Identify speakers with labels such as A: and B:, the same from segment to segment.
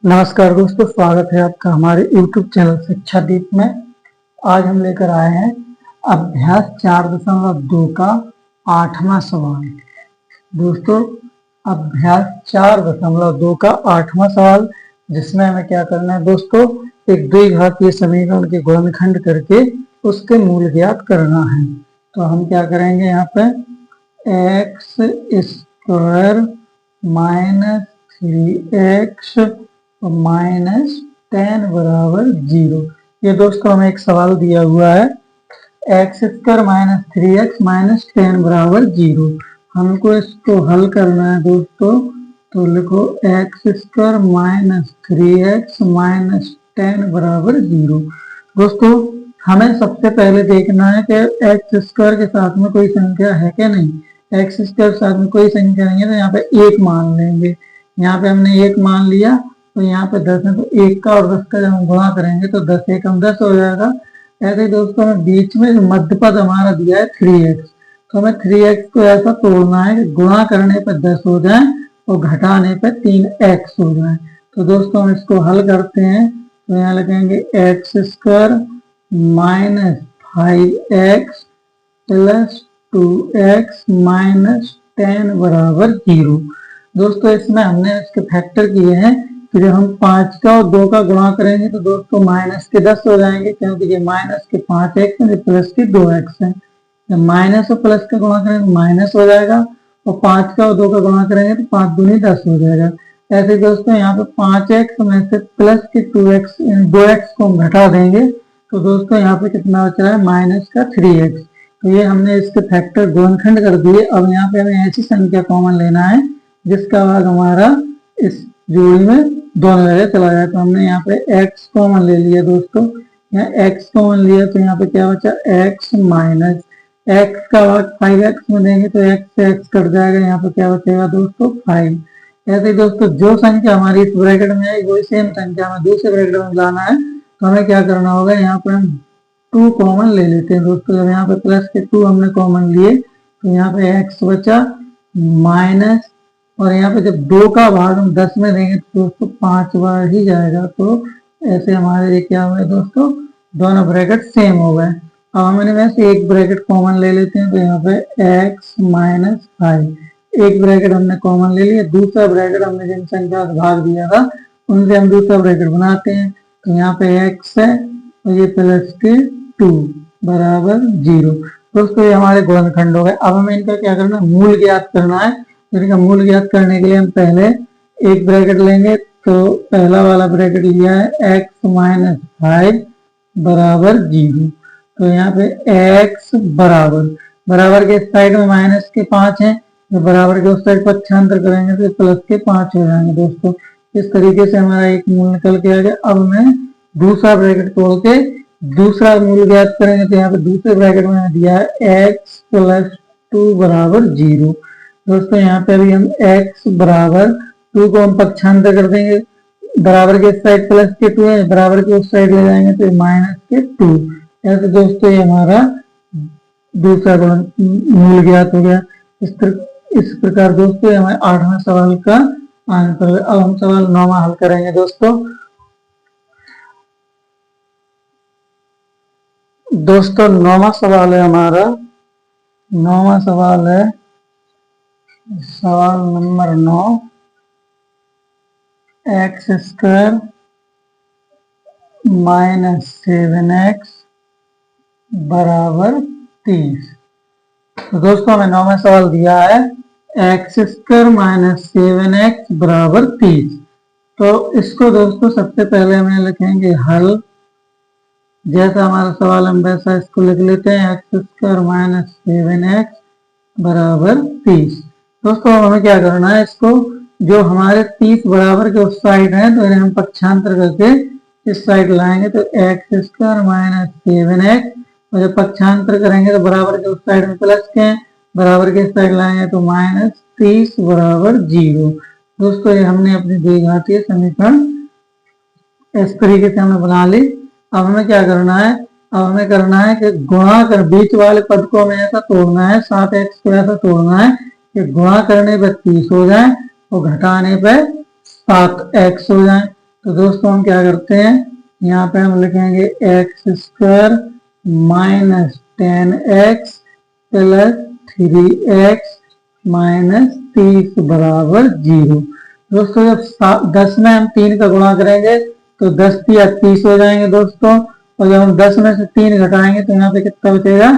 A: नमस्कार दोस्तों, स्वागत है आपका हमारे YouTube चैनल शिक्षा दीप में। आज हम लेकर आए हैं अभ्यास 4.2 का 8वां सवाल। दोस्तों, अभ्यास 4.2 का 8वां सवाल, जिसमें हमें क्या करना है दोस्तों, एक द्विघातीय समीकरण के गुणनखंड करके उसके मूल ज्ञात करना है। तो हम क्या करेंगे, यहाँ पे x² माइनस 3x -10 बराबर 0। ये दोस्तों हमें एक सवाल दिया हुआ है, x² माइनस 3x -10 बराबर 0। हमको इसको हल करना है दोस्तों। तो लिखो x² माइनस 3x -10 बराबर 0। दोस्तों, हमें सबसे पहले देखना है कि x² के साथ में कोई संख्या है क्या नहीं। x² के साथ में कोई संख्या नहीं है तो यहाँ पे 1 मान लेंगे। यहाँ पे हमने 1 मान लिया, तो यहाँ पे 10 है, तो 1 का और 10 का जब हम गुणा करेंगे तो 10 एकम 10 हो जाएगा। ऐसे ही दोस्तों हमें बीच में जो मध्य पद हमारा दिया है 3x, तो हमें 3x को ऐसा तोड़ना है कि गुणा करने पर 10 हो जाए और घटाने पर 3x हो जाए। तो दोस्तों हम इसको हल करते हैं, तो यहाँ लिखेंगे x² minus 5x plus 2x -10 बराबर 0। दोस्तों इसमें हमने इसके फैक्टर किए हैं, तो जब हम 5 का और 2 का गुणा करेंगे तो दोस्तों माइनस के 10 हो जाएंगे, क्योंकि ये माइनस के 5x है, प्लस के 2x है। जब माइनस और प्लस का गुणा करेंगे तो माइनस हो जाएगा, और 5 का और 2 का गुणा करेंगे तो 5 दूनी 10 हो जाएगा। ऐसे दोस्तों यहाँ पे 5x में से प्लस के 2x को हम घटा देंगे, तो दोस्तों यहाँ पे कितना बच रहा है, माइनस का 3x। तो ये हमने इसके फैक्टर गुणनखंड कर दिए। अब यहाँ पे हमें ऐसी संख्या कॉमन लेना है जिसका भाग हमारा इस जोड़ी में दोनों जगह चला जाए। तो हमने यहाँ पे x कॉमन ले लिया दोस्तों, यहाँ x कॉमन लिया, तो यहाँ पे क्या बचा, x माइनस x का भाग 5x में देंगे तो x से x कट जाएगा, यहाँ पे क्या बचेगा दोस्तों 5। ऐसे दोस्तों जो संख्या हमारी इस ब्रैकेट में आएगी वही सेम संख्या हमें दूसरे ब्रैकेट में लाना है। तो हमें क्या करना होगा, यहाँ पे हम 2 कॉमन ले लेते हैं दोस्तों। जब यहाँ पे प्लस के 2 हमने कॉमन लिए तो यहाँ पे x बचा माइनस, और यहाँ पे जब 2 का भाग हम 10 में देंगे तो दोस्तों 5 बार ही जाएगा। तो ऐसे हमारे लिए क्या हुआ दोस्तों, दोनों ब्रैकेट सेम हो गए। अब हम इनमें से एक ब्रैकेट कॉमन ले लेते हैं, तो यहाँ पे x माइनस 5 एक ब्रैकेट हमने कॉमन ले लिया। दूसरा ब्रैकेट हमने जिन संख्या का भाग दिया था उनसे हम दूसरा ब्रैकेट बनाते हैं। तो यहाँ पे x है और ये प्लस के 2 बराबर 0। दोस्तों ये हमारे गुणनखंड हो गए। अब हमें इनका क्या करना है, मूल ज्ञात करना है। इनका मूल ज्ञात करने के लिए हम पहले एक ब्रैकेट लेंगे। तो पहला वाला ब्रैकेट लिया है x माइनस 5 बराबर 0। तो यहाँ पे x बराबर के साइड में माइनस के 5 है, तो बराबर के उस साइड पक्षांतर करेंगे तो प्लस के 5 हो जाएंगे। दोस्तों इस तरीके से हमारा एक मूल निकल के आ गया। अब मैं दूसरा ब्रैकेट तोड़ के दूसरा मूल ज्ञात करेंगे, तो यहाँ पे दूसरे ब्रैकेट में दिया है x प्लस 2 बराबर 0। दोस्तों यहाँ पे अभी हम x बराबर 2 को हम पक्षांतर कर देंगे, बराबर के साइड प्लस के 2 है, बराबर के उस साइड ले जाएंगे तो माइनस के 2। ऐसे दोस्तों ये हमारा दूसरा मूल ज्ञात हो गया। इस प्रकार दोस्तों हमारे 8वां सवाल का आंसर। अब हम सवाल 9वां हल करेंगे दोस्तों। दोस्तों 9वां सवाल है हमारा, 9वां सवाल है सवाल नंबर 9, x² माइनस 7x बराबर 30। तो दोस्तों हमें 9वां सवाल दिया है x² माइनस 7x बराबर 30। तो इसको दोस्तों सबसे पहले हमें लिखेंगे हल। जैसा हमारा सवाल हम वैसा इसको लिख लेते हैं, x² माइनस 7x बराबर 30। दोस्तों हमें क्या करना है, इसको जो हमारे 30 बराबर के उस साइड है तो इन्हें हम पक्षांतर करके इस साइड लाएंगे, तो x² माइनस 7x, और जब पक्षांतर करेंगे तो बराबर के उस साइड में प्लस के, बराबर के साइड लाएंगे तो माइनस 30 बराबर 0। दोस्तों ये हमने अपनी द्विघातीय समीकरण इस तरीके से हमने बना ली। अब हमें क्या करना है, अब हमें करना है कि गुणा कर बीच वाले पद को हमें ऐसा तोड़ना है, 7x को ऐसा तोड़ना है कि गुणा करने पर 30 हो जाए और घटाने पर 7x हो जाए। तो दोस्तों हम क्या करते हैं, यहाँ पे हम लिखेंगे x square minus 10x plus 3x minus 30 बराबर 0। दोस्तों जब 10 में हम 3 का गुणा करेंगे तो 10 या 30 हो जाएंगे दोस्तों, और जब हम 10 में से 3 घटाएंगे तो यहाँ पे कितना बचेगा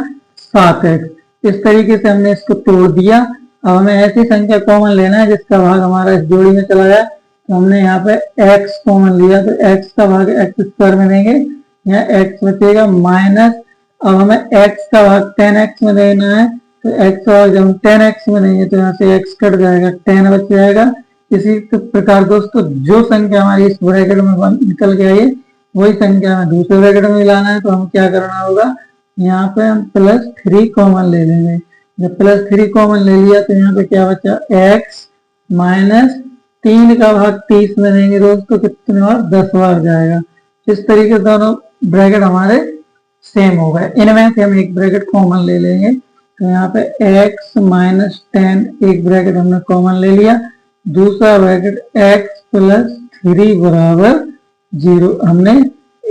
A: 7x। इस तरीके से हमने इसको तोड़ दिया। अब हमें ऐसी संख्या कॉमन लेना है जिसका भाग हमारा इस जोड़ी में चला जाए। तो हमने यहाँ पे x कॉमन लिया, तो x का भाग एक्स स्क्वायर में देंगे, यहाँ x बचेगा माइनस, अब हमें x का भाग 10x में देना है, तो x का भाग जब हम 10x में देंगे तो यहाँ से x कट जाएगा, 10 बच जाएगा। इसी प्रकार दोस्तों जो संख्या हमारी इस ब्रैकेट में निकल के आई वही संख्या हमें दूसरे ब्रैकेट में मिलाना है। तो हम क्या करना होगा, यहाँ पे हम +3 कॉमन ले लेंगे। जब +3 कॉमन ले लिया तो यहाँ पे क्या बचा, x माइनस 3 का भाग 30 में देंगे दोस्तों, कितने बार 10 बार जाएगा। इस तरीके से दोनों ब्रैकेट हमारे सेम हो गए। इनमें से हम एक ब्रैकेट कॉमन ले लेंगे, तो यहाँ पे x माइनस 10 एक ब्रैकेट हमने कॉमन ले लिया, दूसरा ब्रैकेट x प्लस 3 बराबर 0, हमने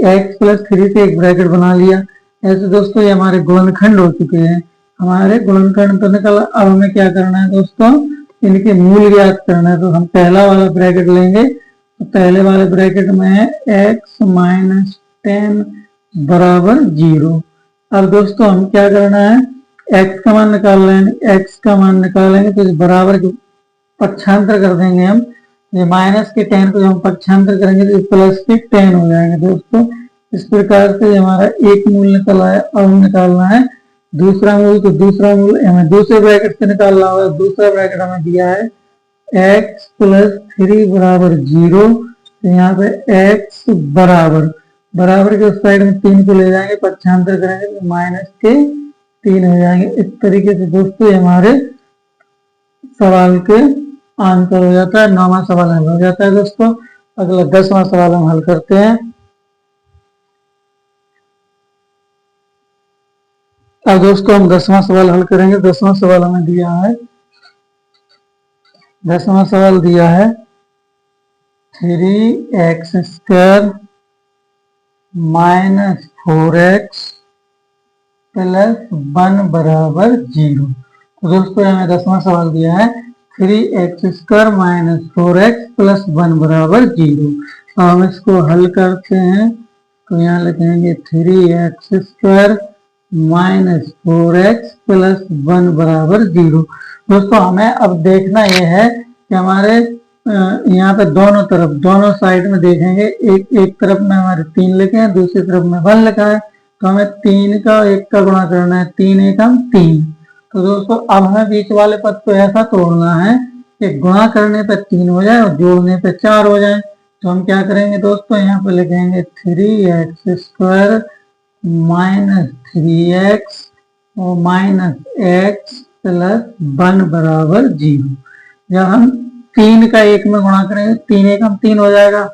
A: x प्लस 3 से एक ब्रैकेट बना लिया। ऐसे दोस्तों ये हमारे गुणनखंड हो चुके हैं, हमारे गुणनखंड तो निकला। अब हमें क्या करना है दोस्तों, इनके मूल ज्ञात करना है। तो हम पहला वाला ब्रैकेट लेंगे, तो पहले वाले ब्रैकेट में है x माइनस 10 बराबर 0। अब दोस्तों हम क्या करना है, x का मान निकाल लेंगे, x का मान निकालेंगे तो इस बराबर को पक्षांतर कर देंगे हम, ये माइनस के 10 को हम पक्षांतर करेंगे तो प्लस के 10 हो जाएंगे दोस्तों। इस प्रकार से हमारा एक मूल निकल आया। अब हम निकालना है दूसरा मूल, तो दूसरा मूल हमें दूसरे ब्रैकेट से निकालना होगा। दूसरा ब्रैकेट हमें दिया है x प्लस 3 बराबर 0, तो यहाँ पे x बराबर के उस साइड में 3 को ले जाएंगे, पक्षांतर करेंगे तो माइनस के 3 हो जाएंगे। इस तरीके से दोस्तों हमारे सवाल के आंसर हो जाता है, 9वां सवाल हल हो जाता है दोस्तों। अगला 10वां सवाल हम हल करते हैं। अब दोस्तों हम 10वां सवाल हल करेंगे। 10वां सवाल हमें दिया है, 10वां सवाल दिया है 3x square minus 4x plus 1 बराबर 0। तो दोस्तों हमें 10वां सवाल दिया है 3x square minus 4x plus 1 बराबर 0। तो हम इसको हल करते हैं, तो यहाँ लिखेंगे 3x square minus 4x plus 1 बराबर 0। दोस्तों हमें अब देखना यह है कि हमारे यहाँ पे दोनों तरफ, दोनों साइड में देखेंगे, एक तरफ में हमारे 3 लिखे हैं, दूसरी तरफ में 1 लिखा है, तो हमें 3 का 1 का गुणा करना है, 3 एकम 3। तो दोस्तों अब हमें बीच वाले पद को ऐसा तोड़ना है कि गुणा करने पे 3 हो जाए और जोड़ने पे 4 हो जाए। तो हम क्या करेंगे दोस्तों, यहाँ पे लिखेंगे 3x स्क्वायर माइनस 3x और माइनस x प्लस 1 बराबर 0। जब हम 3 का 1 में गुणा करेंगे, 3 एकम 3 हो जाएगा,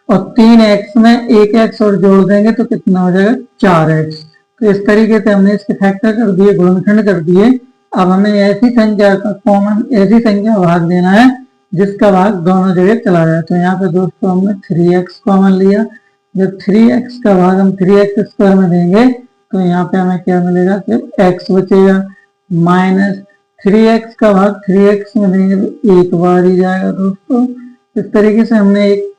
A: और 3x में 1x और जोड़ देंगे तो कितना हो जाएगा 4x। तो इस तरीके से हमने इसके फैक्टर कर दिए, गुणनखंड कर दिए। अब हमें ऐसी संख्या का कॉमन, ऐसी संख्या भाग देना है जिसका भाग दोनों जगह चला जाए। तो यहाँ पे दोस्तों हमने 3x कॉमन लिया, जब 3x का भाग हम 3x स्क्वायर में देंगे तो यहाँ पे हमें क्या मिलेगा, सिर्फ x बचेगा, माइनस 3x का भाग 3x में देंगे तो एक बार ही जाएगा दोस्तों। इस तरीके से हमने एक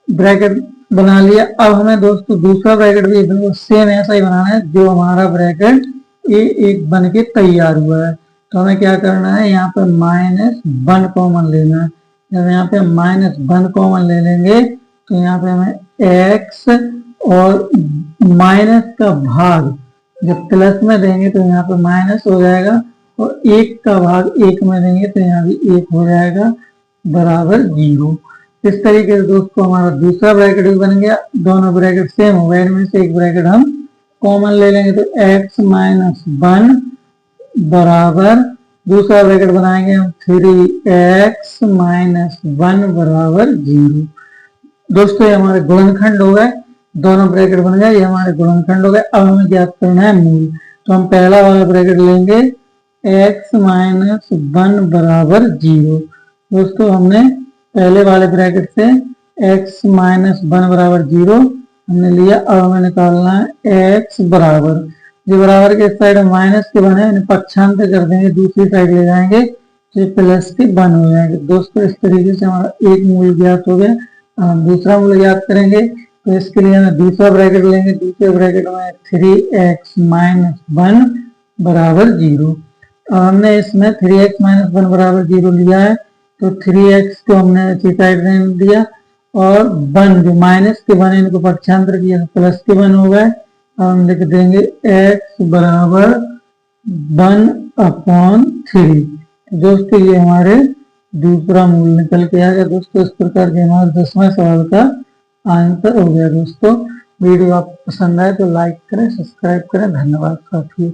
A: ब्रैकेट बना लिया। अब हमें दोस्तों दूसरा ब्रैकेट भी बिल्कुल सेम ऐसा ही बनाना है जो हमारा ब्रैकेट ये एक बन के तैयार हुआ है। तो हमें क्या करना है, यहाँ पे -1 कॉमन लेना है। जब यहाँ पे -1 कॉमन ले लेंगे तो यहाँ पे हमें x और माइनस का भाग जब प्लस में देंगे तो यहाँ पे माइनस हो जाएगा, और 1 का भाग 1 में देंगे तो यहाँ भी 1 हो जाएगा, बराबर 0। इस तरीके से दोस्तों हमारा दूसरा ब्रैकेट भी बन गया। दोनों ब्रैकेट सेम हो गए, इनमें से एक ब्रैकेट हम कॉमन ले लेंगे तो x माइनस 1 बराबर, दूसरा ब्रैकेट बनाएंगे हम 3x माइनस 1 बराबर 0। दोस्तों ये हमारे गुणनखंड हो गए, दोनों ब्रैकेट बन गए, ये हमारे गुणनखंड हो गए। अब हमें ज्ञात करना है मूल। तो हम पहला वाला ब्रैकेट लेंगे x माइनस 1 बराबर 0। दोस्तों हमने पहले वाले ब्रैकेट से x माइनस 1 बराबर 0 हमने लिया। अब हमें निकालना है x बराबर, जो बराबर के साइड माइनस के बने इन्हें पक्षांतर कर देंगे, दूसरी साइड ले जाएंगे तो प्लस के 1 हो जाएंगे। दोस्तों इस तरीके से हमारा एक मूल ज्ञात हो गया। हम दूसरा मूल ज्ञात करेंगे तो इसके लिए हमें दूसरा ब्रैकेट लेंगे। दूसरे ब्रैकेट में 3x माइनस 1 बराबर 0। हमने इसमें 3x माइनस 1 बराबर 0 लिया है तो 3x को हमने इसी साइड में दिया और 1 जो माइनस के 1 इनको पक्षांतर किया तो प्लस के 1 हो गए। हम लिख देंगे x बराबर 1/3। दोस्तों ये हमारे दूसरा मूल निकल के आ गया। दोस्तों इस प्रकार के हमारे 10वें सवाल का आंसर हो गया। दोस्तों वीडियो आपको पसंद आए तो लाइक करें, सब्सक्राइब करें। धन्यवाद साथियों।